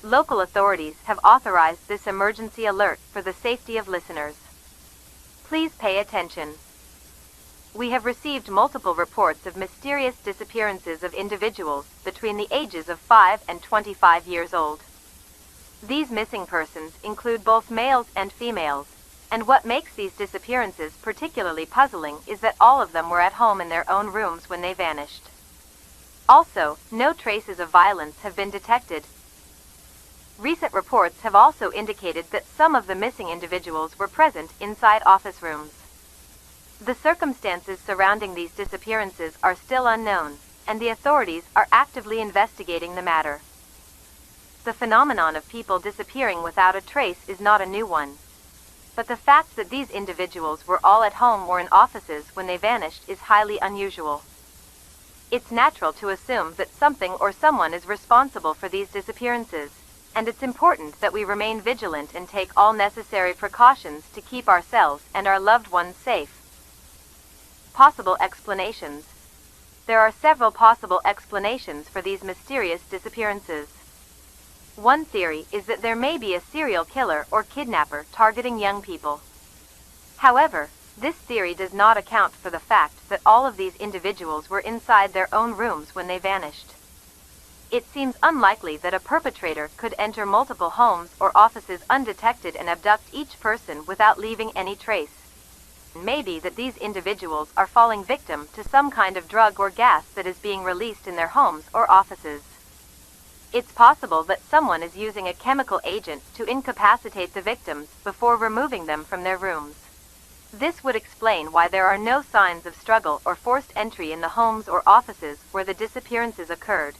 local authorities have authorized this emergency alert for the safety of listeners. Please pay attention. We have received multiple reports of mysterious disappearances of individuals between the ages of 5 and 25 years old. These missing persons include both males and females, and what makes these disappearances particularly puzzling is that all of them were at home in their own rooms when they vanished. Also, no traces of violence have been detected. Recent reports have also indicated that some of the missing individuals were present inside office rooms. The circumstances surrounding these disappearances are still unknown, and the authorities are actively investigating the matter. The phenomenon of people disappearing without a trace is not a new one. But the fact that these individuals were all at home or in offices when they vanished is highly unusual. It's natural to assume that something or someone is responsible for these disappearances, and it's important that we remain vigilant and take all necessary precautions to keep ourselves and our loved ones safe. Possible explanations. There are several possible explanations for these mysterious disappearances. One theory is that there may be a serial killer or kidnapper targeting young people. However, this theory does not account for the fact that all of these individuals were inside their own rooms when they vanished. It seems unlikely that a perpetrator could enter multiple homes or offices undetected and abduct each person without leaving any trace. Maybe that these individuals are falling victim to some kind of drug or gas that is being released in their homes or offices. It's possible that someone is using a chemical agent to incapacitate the victims before removing them from their rooms. This would explain why there are no signs of struggle or forced entry in the homes or offices where the disappearances occurred.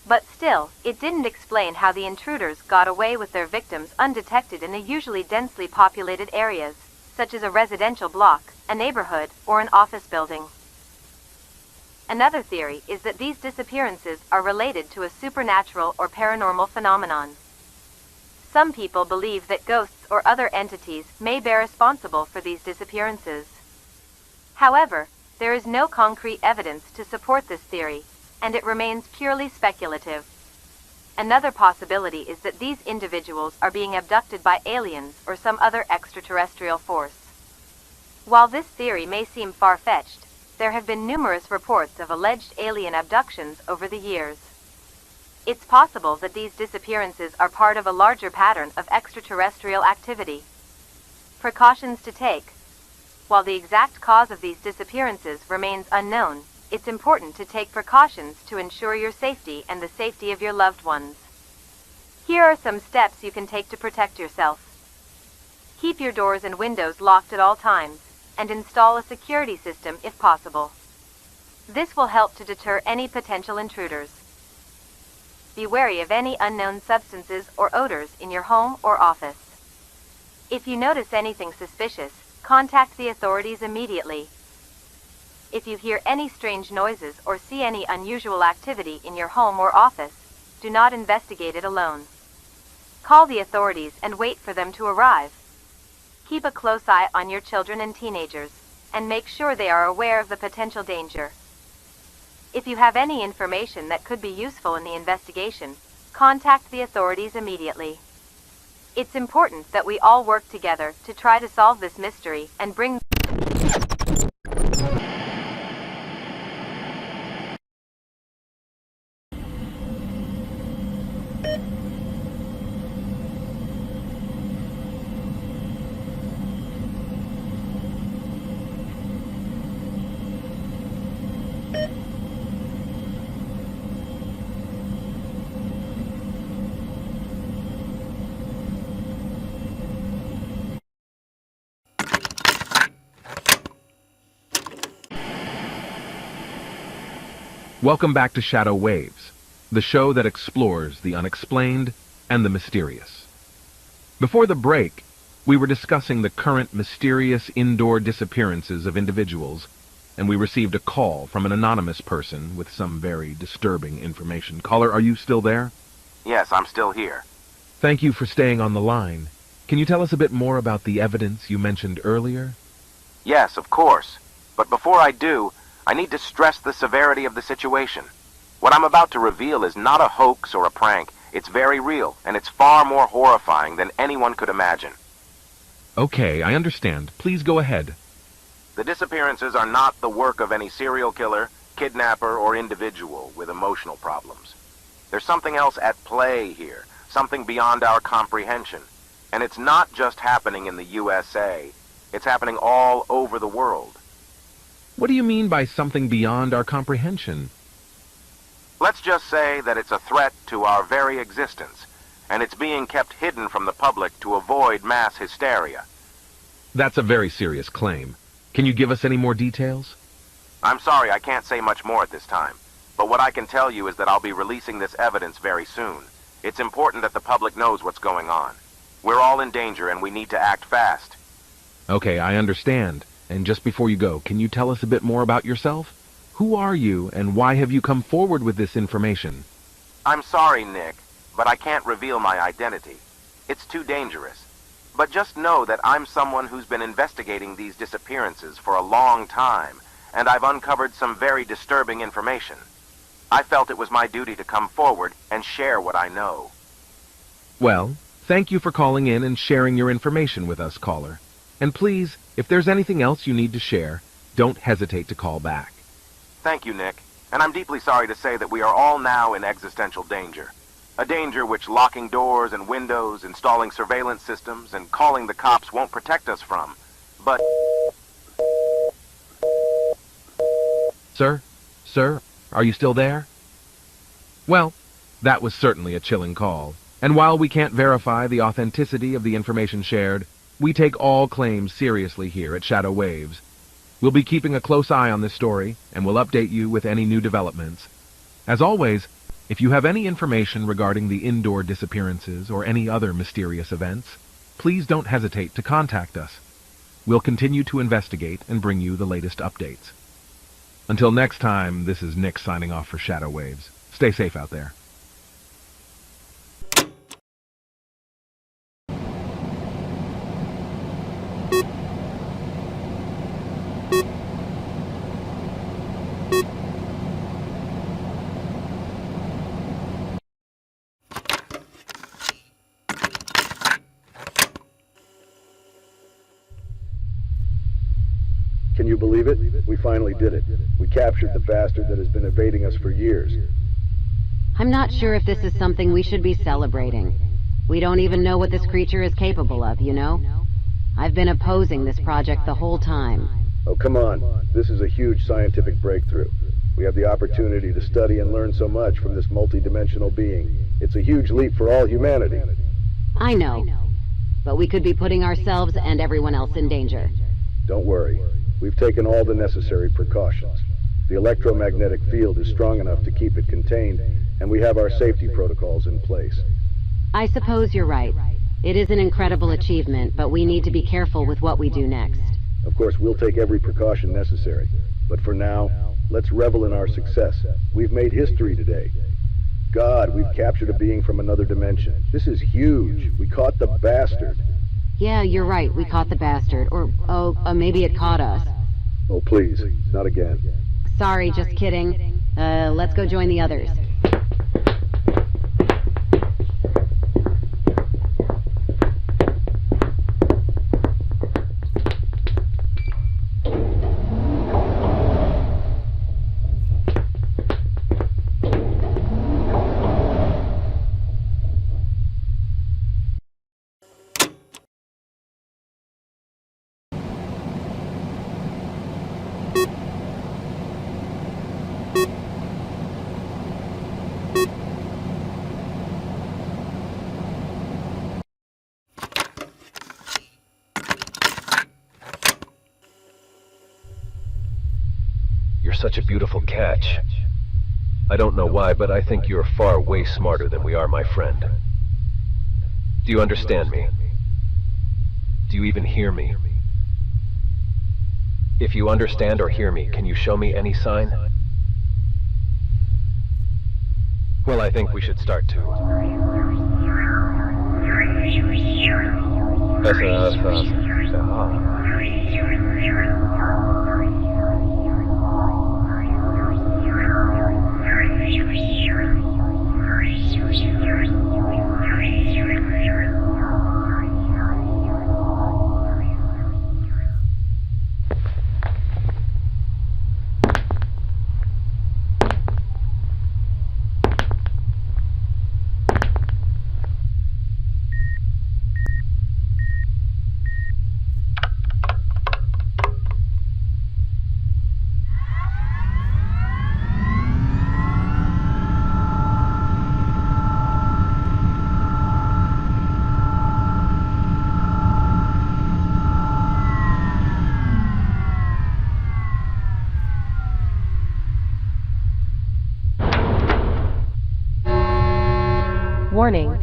But still, it didn't explain how the intruders got away with their victims undetected in the usually densely populated areas, such as a residential block, a neighborhood, or an office building. Another theory is that these disappearances are related to a supernatural or paranormal phenomenon. Some people believe that ghosts or other entities may be responsible for these disappearances. However, there is no concrete evidence to support this theory, and it remains purely speculative. Another possibility is that these individuals are being abducted by aliens or some other extraterrestrial force. While this theory may seem far-fetched, there have been numerous reports of alleged alien abductions over the years. It's possible that these disappearances are part of a larger pattern of extraterrestrial activity. Precautions to take. While the exact cause of these disappearances remains unknown, it's important to take precautions to ensure your safety and the safety of your loved ones. Here are some steps you can take to protect yourself. Keep your doors and windows locked at all times, and install a security system if possible. This will help to deter any potential intruders. Be wary of any unknown substances or odors in your home or office. If you notice anything suspicious, contact the authorities immediately. If you hear any strange noises or see any unusual activity in your home or office, do not investigate it alone. Call the authorities and wait for them to arrive. Keep a close eye on your children and teenagers, and make sure they are aware of the potential danger. If you have any information that could be useful in the investigation, contact the authorities immediately. It's important that we all work together to try to solve this mystery and bring Welcome back to Shadow Waves, the show that explores the unexplained and the mysterious. Before the break, we were discussing the current mysterious indoor disappearances of individuals, and we received a call from an anonymous person with some very disturbing information. Caller, are you still there? Yes, I'm still here. Thank you for staying on the line. Can you tell us a bit more about the evidence you mentioned earlier? Yes, of course. But before I do, I need to stress the severity of the situation. What I'm about to reveal is not a hoax or a prank. It's very real, and it's far more horrifying than anyone could imagine. Okay, I understand. Please go ahead. The disappearances are not the work of any serial killer, kidnapper, or individual with emotional problems. There's something else at play here, something beyond our comprehension. And it's not just happening in the USA. It's happening all over the world. What do you mean by something beyond our comprehension? Let's just say that it's a threat to our very existence, and it's being kept hidden from the public to avoid mass hysteria. That's a very serious claim. Can you give us any more details? I'm sorry, I can't say much more at this time. But what I can tell you is that I'll be releasing this evidence very soon. It's important that the public knows what's going on. We're all in danger, and we need to act fast. Okay, I understand. And just before you go, can you tell us a bit more about yourself? Who are you, and why have you come forward with this information? I'm sorry, Nick, but I can't reveal my identity. It's too dangerous. But just know that I'm someone who's been investigating these disappearances for a long time, and I've uncovered some very disturbing information. I felt it was my duty to come forward and share what I know. Well, thank you for calling in and sharing your information with us, caller. And please, if there's anything else you need to share, don't hesitate to call back. Thank you, Nick. And I'm deeply sorry to say that we are all now in existential danger. A danger which locking doors and windows, installing surveillance systems, and calling the cops won't protect us from. But... Sir? Sir? Are you still there? Well, that was certainly a chilling call. And while we can't verify the authenticity of the information shared, we take all claims seriously here at Shadow Waves. We'll be keeping a close eye on this story, and we'll update you with any new developments. As always, if you have any information regarding the indoor disappearances or any other mysterious events, please don't hesitate to contact us. We'll continue to investigate and bring you the latest updates. Until next time, this is Nick signing off for Shadow Waves. Stay safe out there. Can you believe it? We finally did it. We captured the bastard that has been evading us for years. I'm not sure if this is something we should be celebrating. We don't even know what this creature is capable of, you know? I've been opposing this project the whole time. Oh, come on. This is a huge scientific breakthrough. We have the opportunity to study and learn so much from this multidimensional being. It's a huge leap for all humanity. I know. But we could be putting ourselves and everyone else in danger. Don't worry. We've taken all the necessary precautions. The electromagnetic field is strong enough to keep it contained, and we have our safety protocols in place. I suppose you're right. It is an incredible achievement, but we need to be careful with what we do next. Of course, we'll take every precaution necessary. But for now, let's revel in our success. We've made history today. God, we've captured a being from another dimension. This is huge. We caught the bastard. Yeah, you're right. We caught the bastard. Or, maybe it caught us. Oh, please, not again. Sorry, just kidding. Let's go join the others. You're such a beautiful catch. I don't know why, but I think you're far way smarter than we are, my friend. Do you understand me? Do you even hear me? If you understand or hear me, can you show me any sign? Well, I think we should start to. Warning.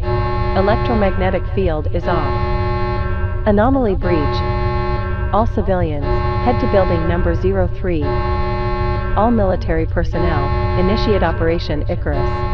Electromagnetic field is off. Anomaly breach. All civilians, head to building number 03. All military personnel, initiate Operation Icarus.